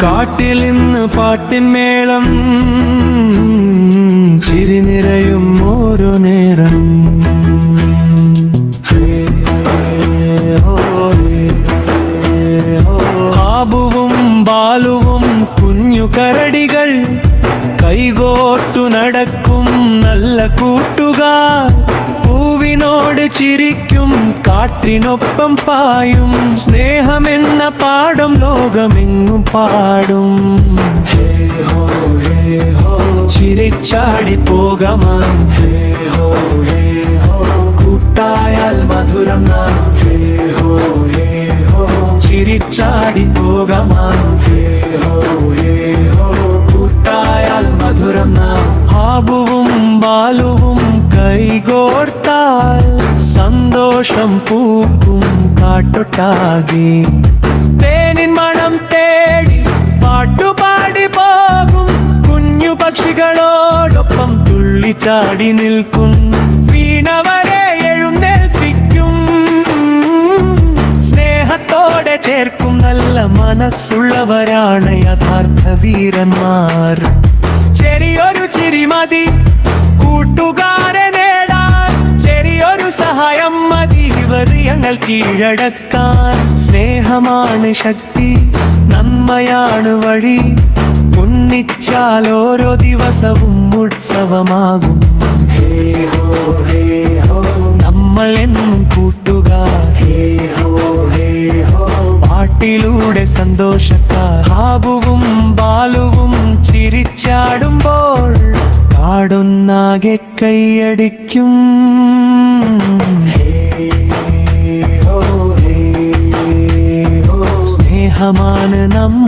കാട്ടിൽ ഇന്ന് പാട്ടിൻ മേളം, ചിരി നിറയും ഓരോ നേരം. ആബുവും ബാലുവും കുഞ്ഞു കരടികൾ കൈകോർത്തു നടക്കും നല്ല കൂട്ടുകാർ. പൂവിനോട് ചിരിക്കും, കാറ്റിനൊപ്പം പായും, സ്നേഹമെന്ന പാഠം ലോകമെങ്ങും പാടും. ചിരിച്ചാടി പോകമാം, കൂട്ടായാൽ മധുരം നാം. ചിരിച്ചാടി പോകമാം, കൂട്ടായാൽ മധുരം നാം. ആബുവും ബാലുവും കൈകോർത്താൽ സന്തോഷം പൂക്കും കാട്ടൊട്ടാകെ. തേനിൻ മണം തേടി പാട്ടുപാടി പോകും, കുഞ്ഞു പക്ഷികളോടൊപ്പം തുള്ളിച്ചാടി നിൽക്കും. വീണവരെ എഴുന്നേൽപ്പിക്കും, സ്നേഹത്തോടെ ചേർക്കും. നല്ല മനസ്സുള്ളവരാണ് യഥാർത്ഥ വീരന്മാർ. ചെറിയൊരു ചിരി മതി കൂട്ടുകാരെ നേടാൻ, ചെറിയൊരു സഹായം മതി വിവരങ്ങൾ കീഴടക്കാൻ. സ്നേഹമാണ് ശക്തി, നന്മയാണ് വഴി. ഒന്നിച്ചാൽ ഓരോ ദിവസവും ഉത്സവമാകും. നമ്മൾ എന്നും കൂട്ടുകാർ, പാട്ടിലൂടെ സന്തോഷക്കാർ. ആബുവും ബാലുവും ചിരിച്ചാടുമ്പോൾ കാടൊന്നാകെ കൈയടിക്കും. സ്നേഹമാണ് നമ്മ